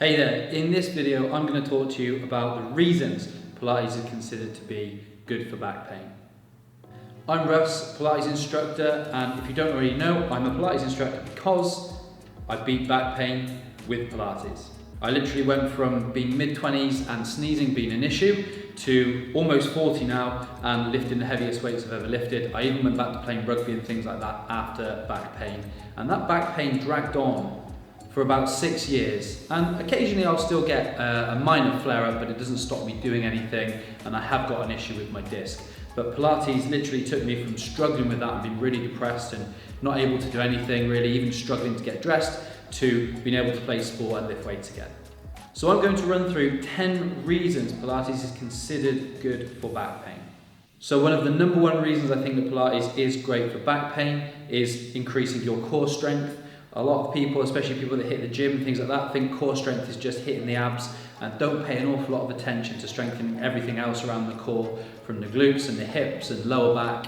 Hey there, in this video I'm going to talk to you about the reasons Pilates is considered to be good for back pain. I'm Russ, Pilates instructor, and if you don't already know, I'm a Pilates instructor because I beat back pain with Pilates. I literally went from being mid-20s and sneezing being an issue to almost 40 now and lifting the heaviest weights I've ever lifted. I even went back to playing rugby and things like that after back pain. And that back pain dragged on for about 6 years, and occasionally I'll still get a minor flare-up, but it doesn't stop me doing anything, and I have got an issue with my disc. But Pilates literally took me from struggling with that and being really depressed and not able to do anything really, even struggling to get dressed, to being able to play sport and lift weights again. So I'm going to run through 10 reasons Pilates is considered good for back pain. So one of the number one reasons I think that Pilates is great for back pain is increasing your core strength. A lot of people, especially people that hit the gym and things like that, think core strength is just hitting the abs and don't pay an awful lot of attention to strengthening everything else around the core, from the glutes and the hips and lower back,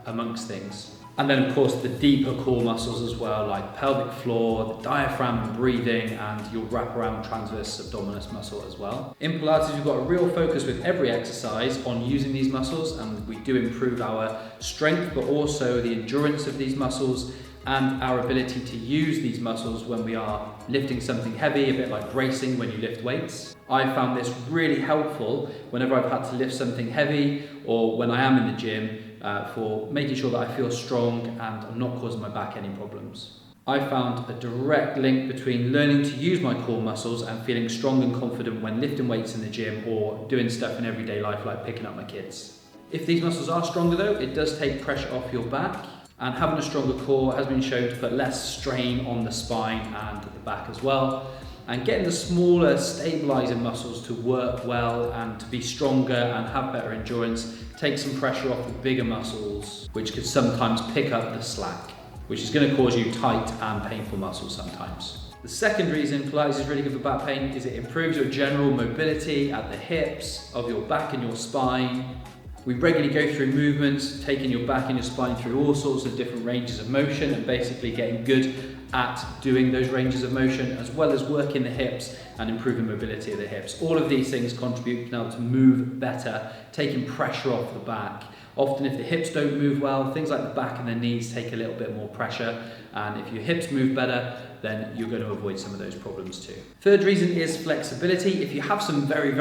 amongst things. And then of course the deeper core muscles as well, like pelvic floor, the diaphragm and breathing, and your wraparound transverse abdominis muscle as well. In Pilates we've got a real focus with every exercise on using these muscles, and we do improve our strength but also the endurance of these muscles and our ability to use these muscles when we are lifting something heavy, a bit like bracing when you lift weights. I found this really helpful whenever I've had to lift something heavy or when I am in the gym for making sure that I feel strong and I'm not causing my back any problems. I found a direct link between learning to use my core muscles and feeling strong and confident when lifting weights in the gym or doing stuff in everyday life like picking up my kids. If these muscles are stronger though, it does take pressure off your back. And having a stronger core has been shown to put less strain on the spine and the back as well. And getting the smaller stabilizing muscles to work well and to be stronger and have better endurance takes some pressure off the bigger muscles, which could sometimes pick up the slack, which is going to cause you tight and painful muscles sometimes. The second reason Pilates is really good for back pain is it improves your general mobility at the hips, of your back and your spine. We regularly go through movements, taking your back and your spine through all sorts of different ranges of motion and basically getting good at doing those ranges of motion, as well as working the hips and improving mobility of the hips. All of these things contribute to being able to move better, taking pressure off the back. Often if the hips don't move well, things like the back and the knees take a little bit more pressure, and if your hips move better, then you're going to avoid some of those problems too. Third reason is flexibility. If you have some very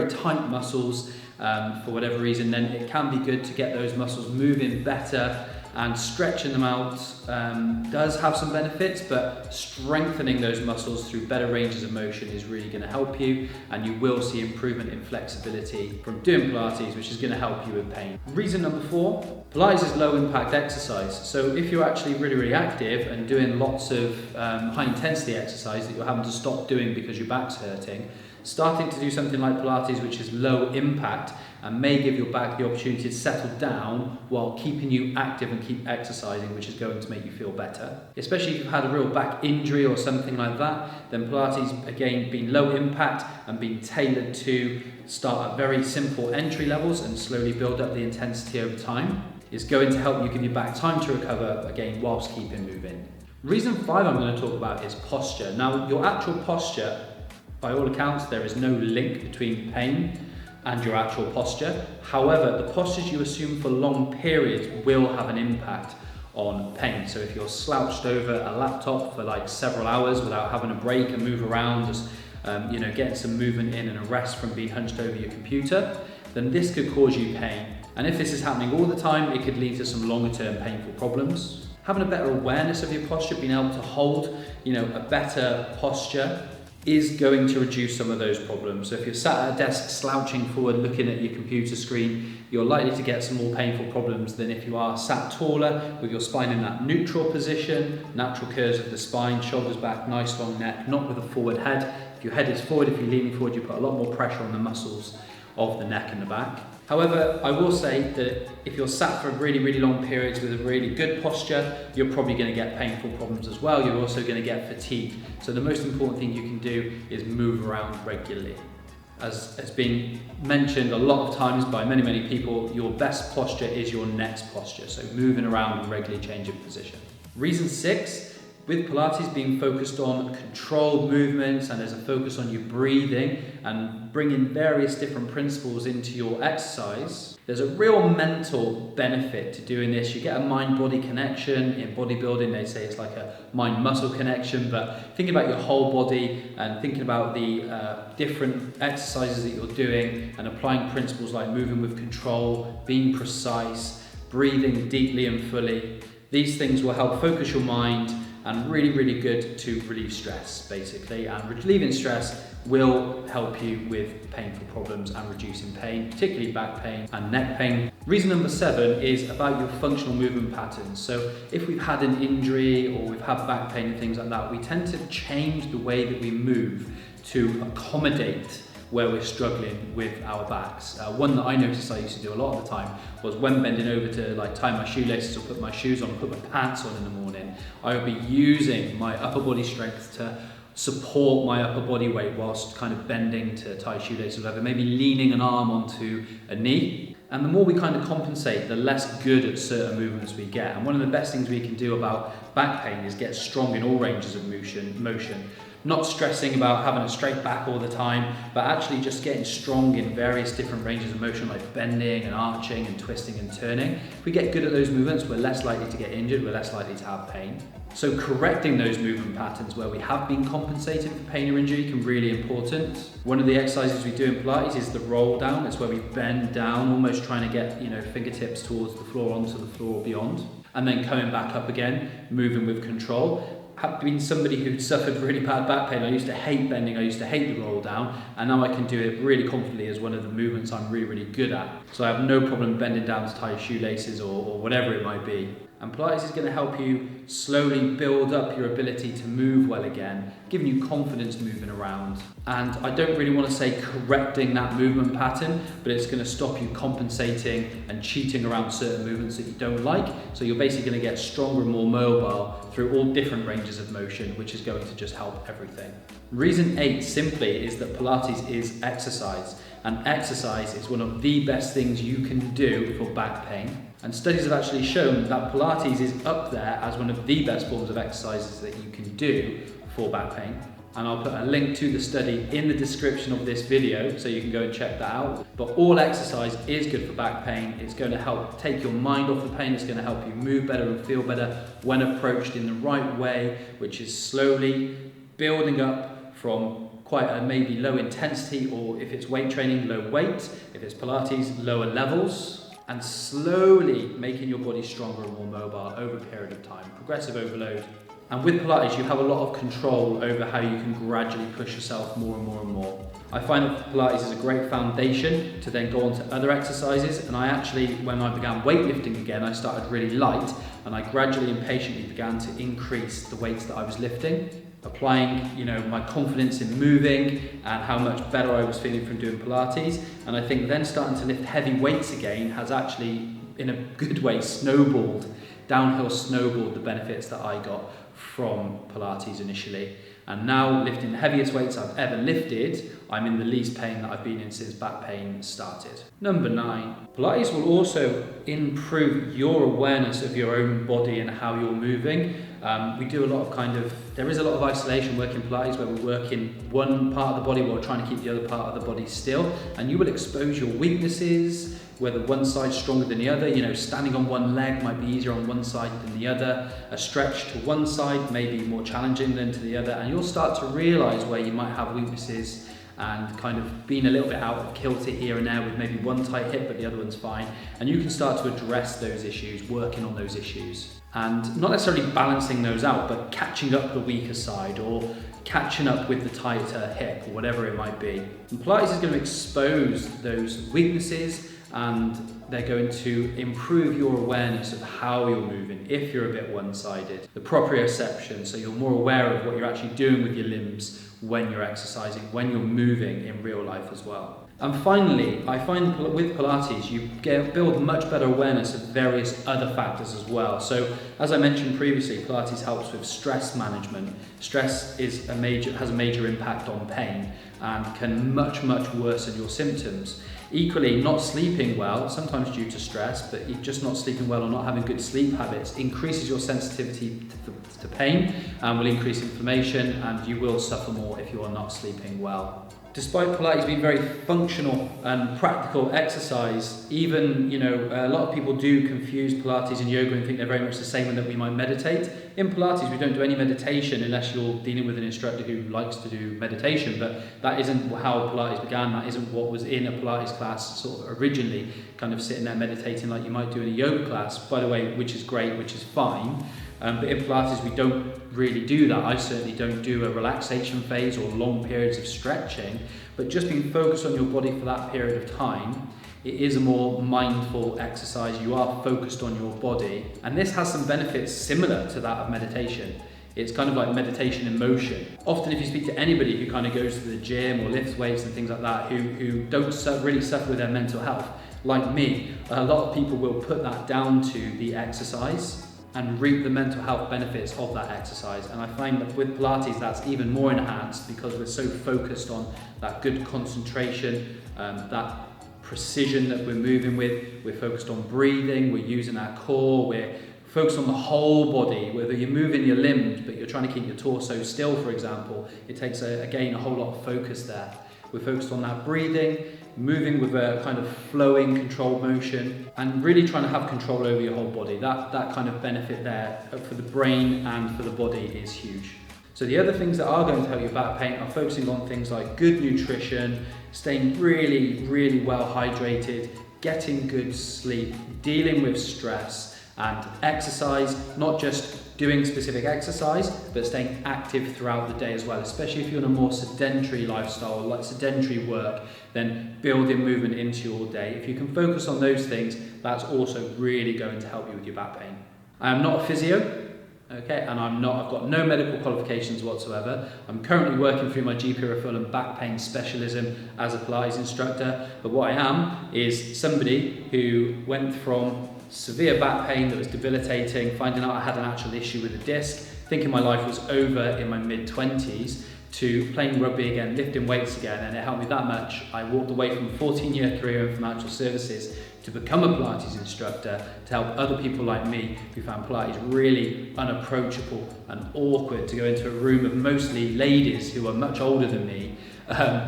tight muscles, for whatever reason, then it can be good to get those muscles moving better, and stretching them out does have some benefits, but strengthening those muscles through better ranges of motion is really going to help you, and you will see improvement in flexibility from doing Pilates, which is going to help you with pain. Reason number 4, Pilates is low impact exercise. So if you're actually really active and doing lots of high intensity exercise that you're having to stop doing because your back's hurting, starting to do something like Pilates, which is low impact and may give your back the opportunity to settle down while keeping you active and keep exercising, which is going to make you feel better. Especially if you've had a real back injury or something like that, then Pilates, again, being low impact and being tailored to start at very simple entry levels and slowly build up the intensity over time, is going to help you give your back time to recover, again, whilst keeping moving. Reason 5 I'm going to talk about is posture. Now, your actual posture, by all accounts, there is no link between pain and your actual posture. However, the postures you assume for long periods will have an impact on pain. So if you're slouched over a laptop for like several hours without having a break and move around, just getting some movement in and a rest from being hunched over your computer, then this could cause you pain. And if this is happening all the time, it could lead to some longer term painful problems. Having a better awareness of your posture, being able to hold, a better posture is going to reduce some of those problems. So if you're sat at a desk slouching forward looking at your computer screen, you're likely to get some more painful problems than if you are sat taller with your spine in that neutral position, natural curves of the spine, shoulders back, nice long neck, not with a forward head. If your head is forward, if you're leaning forward, you put a lot more pressure on the muscles of the neck and the back. However, I will say that if you're sat for really long periods with a really good posture, you're probably going to get painful problems as well. You're also going to get fatigue. So the most important thing you can do is move around regularly. As has been mentioned a lot of times by many people, your best posture is your next posture. So moving around and regularly changing position. Reason 6 With Pilates being focused on controlled movements, and there's a focus on your breathing and bringing various different principles into your exercise, there's a real mental benefit to doing this. You get a mind-body connection. In bodybuilding, they say it's like a mind-muscle connection, but thinking about your whole body and thinking about the different exercises that you're doing and applying principles like moving with control, being precise, breathing deeply and fully, these things will help focus your mind and really good to relieve stress, basically. And relieving stress will help you with painful problems and reducing pain, particularly back pain and neck pain. Reason number 7 is about your functional movement patterns. So if we've had an injury or we've had back pain and things like that, we tend to change the way that we move to accommodate where we're struggling with our backs. One that I noticed I used to do a lot of the time was when bending over to like tie my shoelaces or put my shoes on, put my pants on in the morning, I would be using my upper body strength to support my upper body weight whilst kind of bending to tie shoelaces or whatever, maybe leaning an arm onto a knee. And the more we kind of compensate, the less good at certain movements we get. And one of the best things we can do about back pain is get strong in all ranges of motion. Not stressing about having a straight back all the time, but actually just getting strong in various different ranges of motion, like bending and arching and twisting and turning. If we get good at those movements, we're less likely to get injured, we're less likely to have pain. So correcting those movement patterns where we have been compensating for pain or injury can be really important. One of the exercises we do in Pilates is the roll down. It's where we bend down, almost trying to get, fingertips towards the floor, onto the floor or beyond. And then coming back up again, moving with control. I've been somebody who suffered really bad back pain. I used to hate bending, I used to hate the roll down, and now I can do it really confidently as one of the movements I'm really good at. So I have no problem bending down to tie shoelaces or whatever it might be. And Pilates is going to help you slowly build up your ability to move well again, giving you confidence moving around. And I don't really want to say correcting that movement pattern, but it's going to stop you compensating and cheating around certain movements that you don't like. So you're basically going to get stronger and more mobile through all different ranges of motion, which is going to just help everything. Reason 8 simply is that Pilates is exercise, and exercise is one of the best things you can do for back pain. And studies have actually shown that Pilates is up there as one of the best forms of exercises that you can do for back pain. And I'll put a link to the study in the description of this video so you can go and check that out. But all exercise is good for back pain. It's going to help take your mind off the pain. It's going to help you move better and feel better when approached in the right way, which is slowly building up from quite a maybe low intensity, or if it's weight training, low weight. If it's Pilates, lower levels. And slowly making your body stronger and more mobile over a period of time. Progressive overload. And with Pilates, you have a lot of control over how you can gradually push yourself more and more and more. I find that Pilates is a great foundation to then go on to other exercises. And I actually, when I began weightlifting again, I started really light, and I gradually and patiently began to increase the weights that I was lifting, applying, my confidence in moving and how much better I was feeling from doing Pilates. And I think then starting to lift heavy weights again has actually, in a good way, downhill snowballed the benefits that I got from Pilates initially. And now, lifting the heaviest weights I've ever lifted, I'm in the least pain that I've been in since back pain started. Number 9, Pilates will also improve your awareness of your own body and how you're moving. We do a lot of there is a lot of isolation work in Pilates where we work in one part of the body while trying to keep the other part of the body still. And you will expose your weaknesses, whether one side's stronger than the other. Standing on one leg might be easier on one side than the other. A stretch to one side may be more challenging than to the other. And you'll start to realize where you might have weaknesses and kind of being a little bit out of kilter here and there with maybe one tight hip but the other one's fine. And you can start to address those issues, working on those issues. And not necessarily balancing those out, but catching up the weaker side or catching up with the tighter hip or whatever it might be. And Pilates is going to expose those weaknesses, and they're going to improve your awareness of how you're moving if you're a bit one-sided. The proprioception, so you're more aware of what you're actually doing with your limbs when you're exercising, when you're moving in real life as well. And finally, I find with Pilates, you build much better awareness of various other factors as well. So, as I mentioned previously, Pilates helps with stress management. Stress has a major impact on pain and can much worsen your symptoms. Equally, not sleeping well, sometimes due to stress, but just not sleeping well or not having good sleep habits increases your sensitivity to pain and will increase inflammation, and you will suffer more if you are not sleeping well. Despite Pilates being very functional and practical exercise, even, a lot of people do confuse Pilates and yoga and think they're very much the same and that we might meditate. In Pilates, we don't do any meditation unless you're dealing with an instructor who likes to do meditation, but that isn't how Pilates began. That isn't what was in a Pilates class sort of originally, kind of sitting there meditating like you might do in a yoga class, by the way, which is great, which is fine. But in Pilates, we don't really do that. I certainly don't do a relaxation phase or long periods of stretching, but just being focused on your body for that period of time. It is a more mindful exercise. You are focused on your body, and this has some benefits similar to that of meditation. It's kind of like meditation in motion. Often if you speak to anybody who kind of goes to the gym or lifts weights and things like that, who don't really suffer with their mental health, like me, a lot of people will put that down to the exercise and reap the mental health benefits of that exercise. And I find that with Pilates that's even more enhanced because we're so focused on that good concentration, that precision that we're moving with. We're focused on breathing, we're using our core, we're focused on the whole body. Whether you're moving your limbs but you're trying to keep your torso still, for example, it takes again a whole lot of focus there. We're focused on that breathing, moving with a kind of flowing controlled motion, and really trying to have control over your whole body. That kind of benefit there for the brain and for the body is huge. So the other things that are going to help your back pain are focusing on things like good nutrition, staying really well hydrated, getting good sleep, dealing with stress, and exercise, not just doing specific exercise, but staying active throughout the day as well, especially if you're in a more sedentary lifestyle, like sedentary work, then building movement into your day. If you can focus on those things, that's also really going to help you with your back pain. I am not a physio, okay, and I've got no medical qualifications whatsoever. I'm currently working through my GP referral and back pain specialism as a Pilates instructor, but what I am is somebody who went from severe back pain that was debilitating, finding out I had an actual issue with a disc, thinking my life was over in my mid-20s, to playing rugby again, lifting weights again, and it helped me that much. I walked away from a 14-year career in financial services to become a Pilates instructor to help other people like me who found Pilates really unapproachable and awkward, to go into a room of mostly ladies who are much older than me,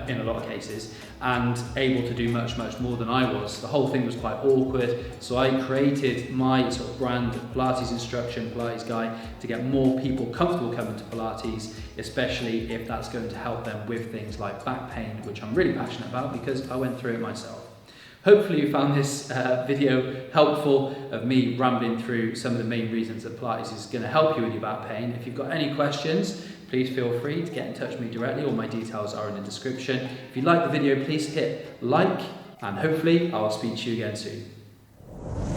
in a lot of cases, and able to do much more than I was. The whole thing was quite awkward, so I created my sort of brand of Pilates instruction, Pilates guy, to get more people comfortable coming to Pilates, especially if that's going to help them with things like back pain, which I'm really passionate about because I went through it myself. Hopefully you found this video helpful of me rambling through some of the main reasons that Pilates is going to help you with your back pain. If you've got any questions, please feel free to get in touch with me directly. All my details are in the description. If you like the video, please hit like, and hopefully I'll speak to you again soon.